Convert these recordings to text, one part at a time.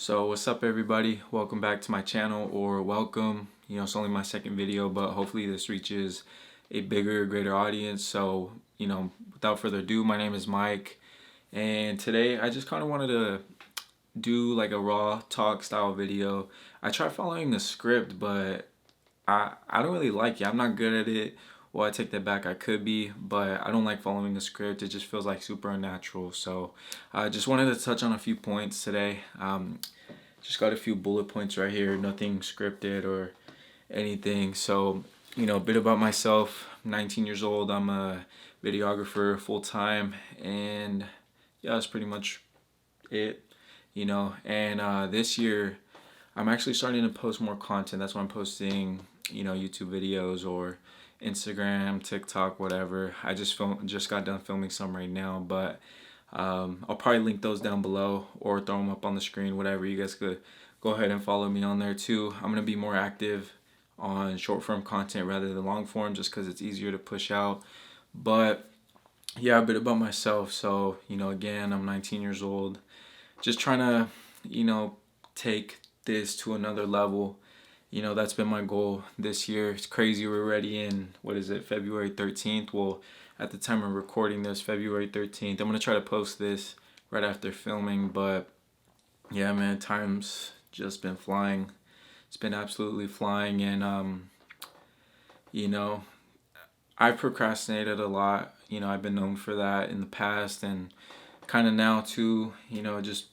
So what's up everybody? Welcome back to my channel, or welcome. It's only my second video, but hopefully this reaches a bigger, greater audience. So, without further ado, my name is Mike, and today I just kind of wanted to do like a raw talk style video. I tried following the script, but I don't really like it. I'm not good at it. Well, I take that back. I could be, but I don't like following the script. It just feels like super unnatural. So I just wanted to touch on a few points today. Just got a few bullet points right here. Nothing scripted or anything. So, a bit about myself. I'm 19 years old. I'm a videographer full time, and yeah, that's pretty much it. And this year I'm actually starting to post more content. That's why I'm posting, YouTube videos or Instagram, TikTok, whatever. I just got done filming some right now, but I'll probably link those down below or throw them up on the screen, whatever. You guys could go ahead and follow me on there too. I'm gonna be more active on short form content rather than long form, just because it's easier to push out. But yeah, a bit about myself. So, again, I'm 19 years old, just trying to, take this to another level. That's been my goal this year. It's crazy. We're already in, what is it, February 13th? Well, at the time of recording this, February 13th. I'm going to try to post this right after filming, but yeah, man, time's just been flying. It's been absolutely flying, and you know, I've procrastinated a lot. I've been known for that in the past, and kind of now too. Just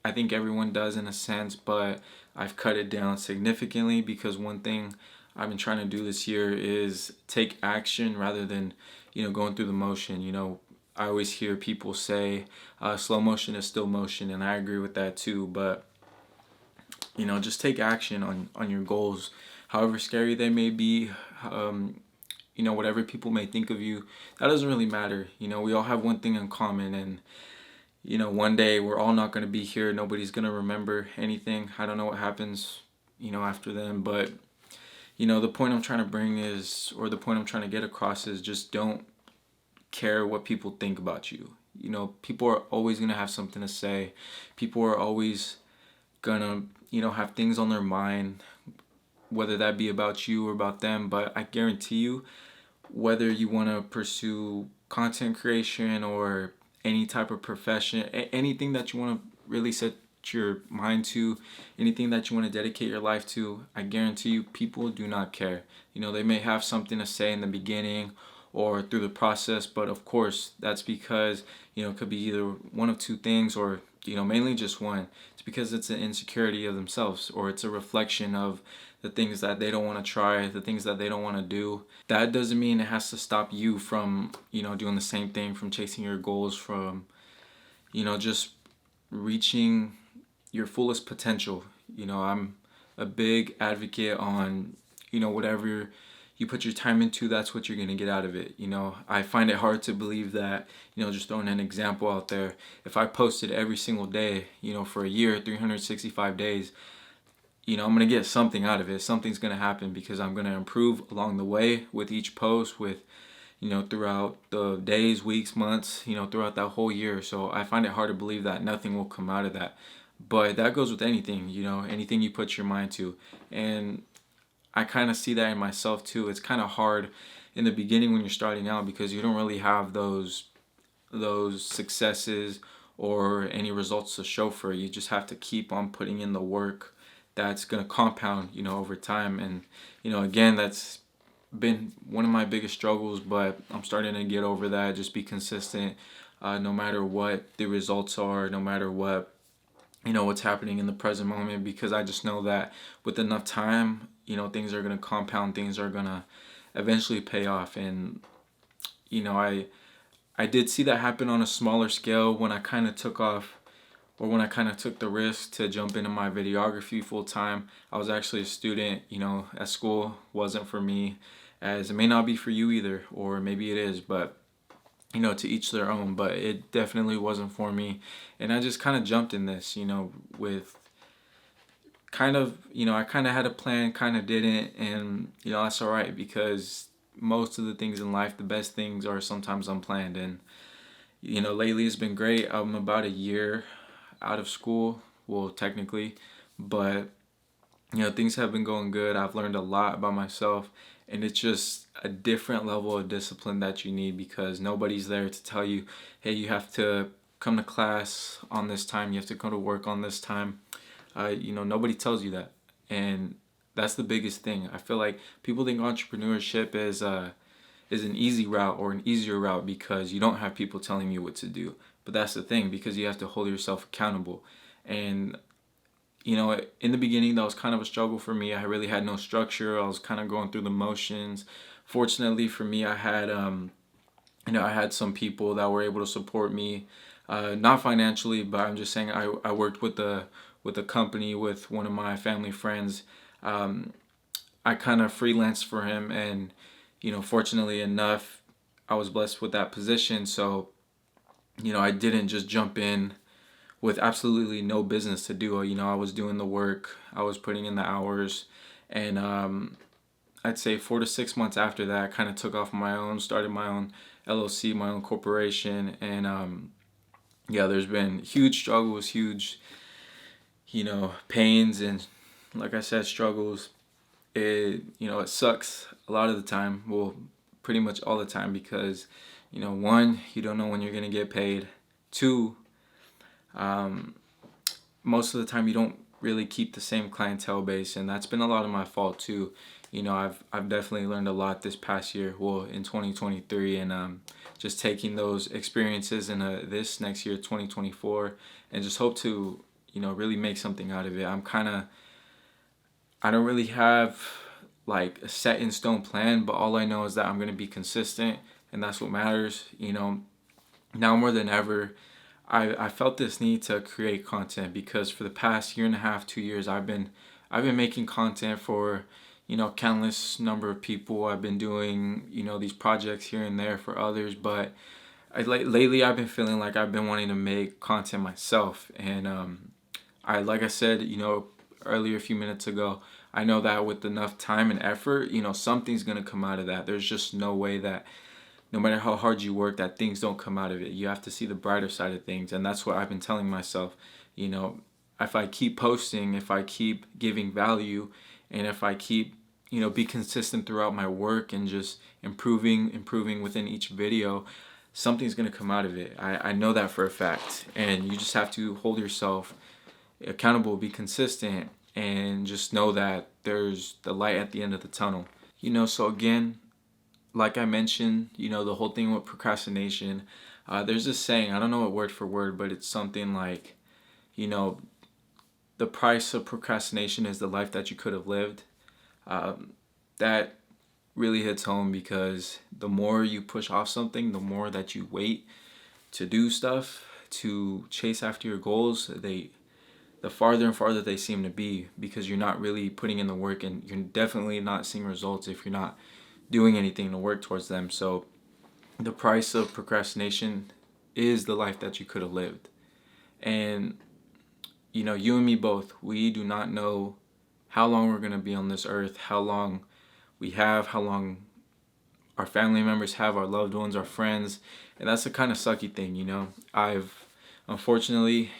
I think everyone does in a sense, but I've cut it down significantly because one thing I've been trying to do this year is take action rather than, going through the motion. I always hear people say slow motion is still motion, and I agree with that too. But, just take action on your goals, however scary they may be. Whatever people may think of you, that doesn't really matter. We all have one thing in common, and one day we're all not going to be here. Nobody's going to remember anything. I don't know what happens, after then. But, the point I'm trying to bring is, or the point I'm trying to get across is, just don't care what people think about you. People are always going to have something to say. People are always going to, have things on their mind, whether that be about you or about them. But I guarantee you, whether you want to pursue content creation or any type of profession, anything that you want to really set your mind to, anything that you want to dedicate your life to, I guarantee you people do not care. They may have something to say in the beginning or through the process, but of course that's because, it could be either one of two things, or, mainly just one. It's because it's an insecurity of themselves, or it's a reflection of the things that they don't want to try, the things that they don't want to do. That doesn't mean it has to stop you from, doing the same thing, from chasing your goals, from, just reaching your fullest potential. I'm a big advocate on, whatever you put your time into, that's what you're going to get out of it. I find it hard to believe that, just throwing an example out there, if I posted every single day, for a year, 365 days, I'm going to get something out of it. Something's going to happen because I'm going to improve along the way with each post, with, throughout the days, weeks, months, throughout that whole year. So I find it hard to believe that nothing will come out of that. But that goes with anything, anything you put your mind to. And I kind of see that in myself too. It's kind of hard in the beginning when you're starting out because you don't really have those successes or any results to show for it. You just have to keep on putting in the work that's going to compound, over time. And, again, that's been one of my biggest struggles, but I'm starting to get over that. Just be consistent, no matter what the results are, no matter what, what's happening in the present moment, because I just know that with enough time, things are going to compound, things are going to eventually pay off. And, I did see that happen on a smaller scale when I kind of took off, or when I kind of took the risk to jump into my videography full time. I was actually a student, at school. Wasn't for me, as it may not be for you either, or maybe it is, but to each their own. But it definitely wasn't for me, and I just kind of jumped in this, with kind of, I kind of had a plan, kind of didn't, and that's all right, because most of the things in life, the best things are sometimes unplanned. And lately it's been great. I'm about a year out of school, well, technically, but things have been going good. I've learned a lot about myself, and it's just a different level of discipline that you need, because nobody's there to tell you, hey, you have to come to class on this time, you have to go to work on this time. Nobody tells you that, and that's the biggest thing. I feel like people think entrepreneurship is an easy route or an easier route because you don't have people telling you what to do. But that's the thing, because you have to hold yourself accountable. And in the beginning, that was kind of a struggle for me. I really had no structure. I was kind of going through the motions. Fortunately for me, I had I had some people that were able to support me, not financially, but I'm just saying I worked with a company with one of my family friends. I kind of freelanced for him, and fortunately enough, I was blessed with that position. So I didn't just jump in with absolutely no business to do. I was doing the work, I was putting in the hours, and I'd say 4 to 6 months after that, I kind of took off on my own, started my own LLC, my own corporation, and there's been huge struggles, huge, pains, and like I said, struggles. It sucks a lot of the time. Well, pretty much all the time, because one, you don't know when you're gonna get paid. Two, most of the time you don't really keep the same clientele base, and that's been a lot of my fault too. I've definitely learned a lot this past year, well, in 2023, and just taking those experiences in this next year, 2024, and just hope to really make something out of it. I don't really have like a set in stone plan, but all I know is that I'm going to be consistent, and that's what matters. Now more than ever, I felt this need to create content, because for the past year and a half, 2 years, I've been making content for countless number of people. I've been doing these projects here and there for others, but lately I've been feeling like I've been wanting to make content myself. And like I said earlier a few minutes ago, I know that with enough time and effort, something's gonna come out of that. There's just no way that, no matter how hard you work, that things don't come out of it. You have to see the brighter side of things, and that's what I've been telling myself. If I keep posting, if I keep giving value, and if I keep be consistent throughout my work and just improving within each video, something's gonna come out of it. I know that for a fact, and you just have to hold yourself accountable, be consistent, and just know that there's the light at the end of the tunnel. So again, like I mentioned, the whole thing with procrastination, there's this saying, I don't know it word for word, but it's something like, the price of procrastination is the life that you could have lived. That really hits home, because the more you push off something, the more that you wait to do stuff, to chase after your goals, the farther and farther they seem to be, because you're not really putting in the work, and you're definitely not seeing results if you're not doing anything to work towards them. So the price of procrastination is the life that you could have lived. And you and me both, we do not know how long we're going to be on this earth, how long we have, how long our family members have, our loved ones, our friends. And that's the kind of sucky thing. I've unfortunately,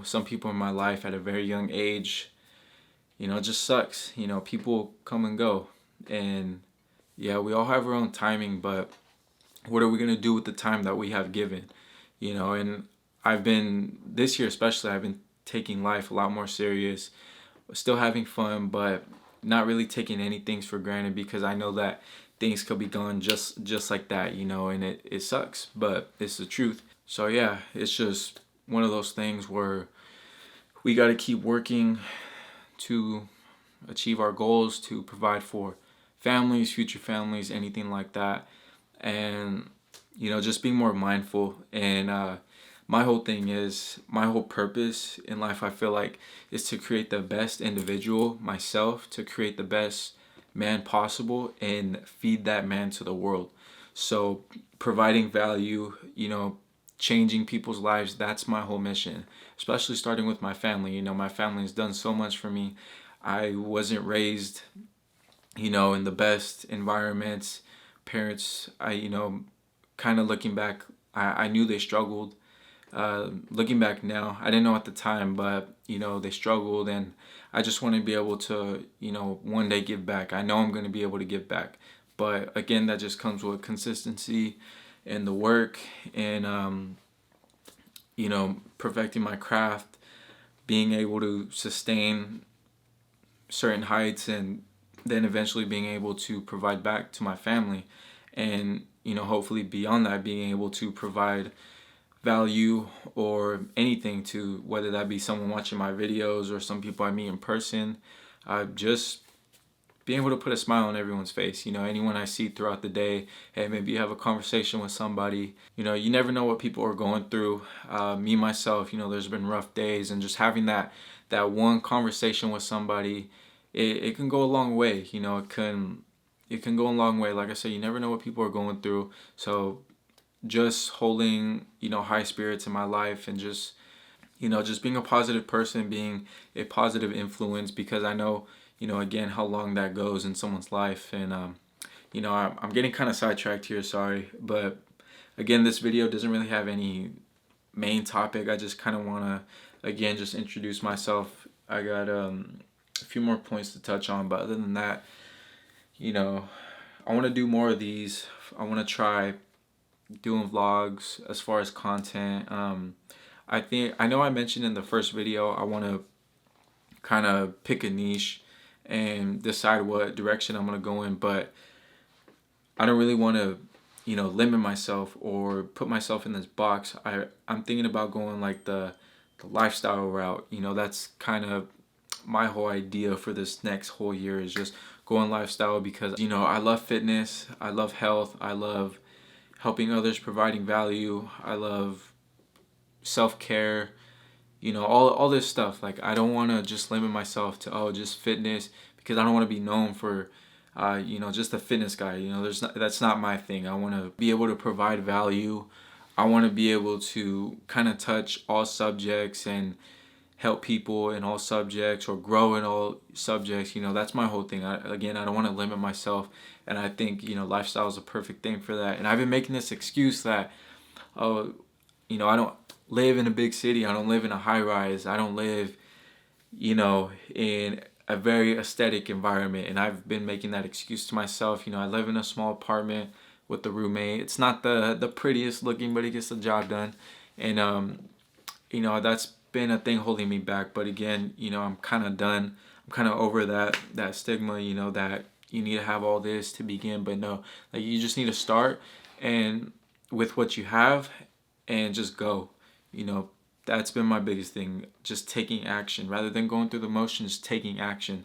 some people in my life at a very young age, it just sucks. People come and go, and yeah, we all have our own timing, but what are we going to do with the time that we have given? And this year especially, I've been taking life a lot more serious, still having fun, but not really taking any things for granted, because I know that things could be gone just like that, and it sucks, but it's the truth. So yeah, it's just one of those things where we got to keep working to achieve our goals, to provide for families, future families, anything like that. And just being more mindful. And my whole thing is, my whole purpose in life, I feel like, is to create the best individual, myself, to create the best man possible and feed that man to the world. So providing value, changing people's lives, that's my whole mission, especially starting with my family. My family has done so much for me. I wasn't raised in the best environments. Parents, kind of looking back, I knew they struggled, Looking back now, I didn't know at the time, but they struggled, and I just want to be able to one day give back. I know I'm going to be able to give back, but again, that just comes with consistency and the work, and perfecting my craft, being able to sustain certain heights, and then eventually being able to provide back to my family, and hopefully beyond that, being able to provide value or anything to, whether that be someone watching my videos or some people I meet in person. Just being able to put a smile on everyone's face. Anyone I see throughout the day, hey, maybe you have a conversation with somebody. You never know what people are going through. Me myself, there's been rough days, and just having that one conversation with somebody, it can go a long way. It can go a long way. Like I said, you never know what people are going through. So just holding high spirits in my life, and just being a positive person, being a positive influence, because I know again how long that goes in someone's life. And I'm getting kind of sidetracked here, sorry, but again, this video doesn't really have any main topic. I just kind of want to again just introduce myself. I got a few more points to touch on, but other than that, I want to do more of these. I want to try doing vlogs as far as content. I know I mentioned in the first video I want to kind of pick a niche and decide what direction I'm going to go in, but I don't really want to limit myself or put myself in this box. I'm thinking about going like the lifestyle route. That's kind of my whole idea for this next whole year, is just going lifestyle, because I love fitness, I love health, I love helping others, providing value. I love self-care, all this stuff. Like, I don't want to just limit myself to just fitness, because I don't want to be known for just a fitness guy. That's not my thing. I want to be able to provide value. I want to be able to kind of touch all subjects and help people in all subjects, or grow in all subjects. That's my whole thing. I don't want to limit myself, and I think lifestyle is a perfect thing for that. And I've been making this excuse that I don't live in a big city, I don't live in a high rise, I don't live in a very aesthetic environment, and I've been making that excuse to myself. I live in a small apartment with the roommate. It's not the prettiest looking, but it gets the job done. And that's been a thing holding me back. But again, I'm kind of done. I'm kind of over that stigma, that you need to have all this to begin. But no, like, you just need to start and with what you have, and just go. That's been my biggest thing, just taking action rather than going through the motions. Taking action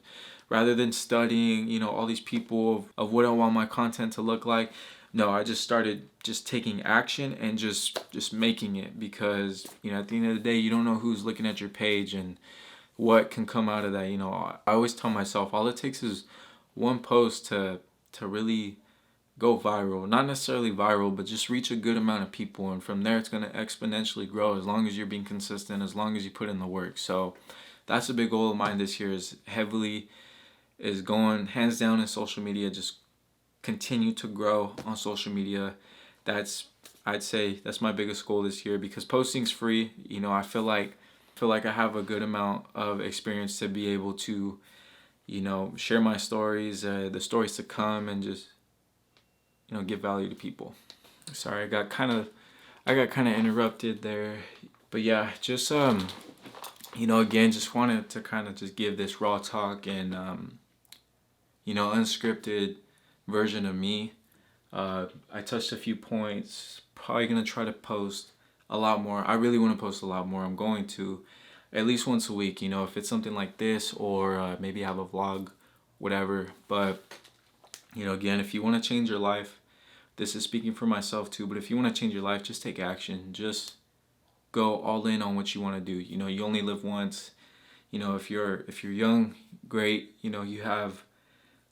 rather than studying all these people of what I want my content to look like. No, I just started just taking action and just making it, because at the end of the day, you don't know who's looking at your page and what can come out of that. I always tell myself, all it takes is one post to really go viral. Not necessarily viral, but just reach a good amount of people, and from there it's going to exponentially grow, as long as you're being consistent, as long as you put in the work. So that's a big goal of mine this year, is going hands down in social media. Just continue to grow on social media. I'd say that's my biggest goal this year, because posting's free. I feel like I have a good amount of experience to be able to share my stories, the stories to come, and just give value to people. Sorry, I got kind of interrupted there, but yeah, just again, just wanted to kind of just give this raw talk and unscripted version of me. I touched a few points. Probably gonna try to post a lot more. I really want to post a lot more. I'm going to at least once a week. If it's something like this, or maybe have a vlog, whatever. But again, if you want to change your life, this is speaking for myself too, but if you want to change your life, just take action. Just go all in on what you want to do. You only live once. If you're young, great. You have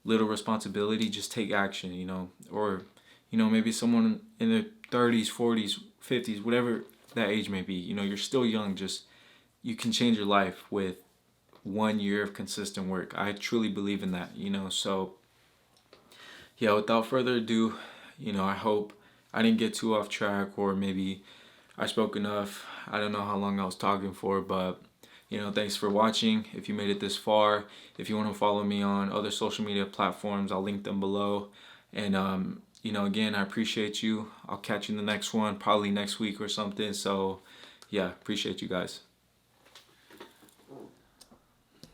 little responsibility, just take action. Or maybe someone in their 30s, 40s, 50s, whatever that age may be. You're still young. Just, you can change your life with 1 year of consistent work. I truly believe in that. So yeah, without further ado, I hope I didn't get too off track, or maybe I spoke enough. I don't know how long I was talking for, but thanks for watching. If you made it this far, if you want to follow me on other social media platforms, I'll link them below. And again, I appreciate you. I'll catch you in the next one, probably next week or something. So yeah, appreciate you guys.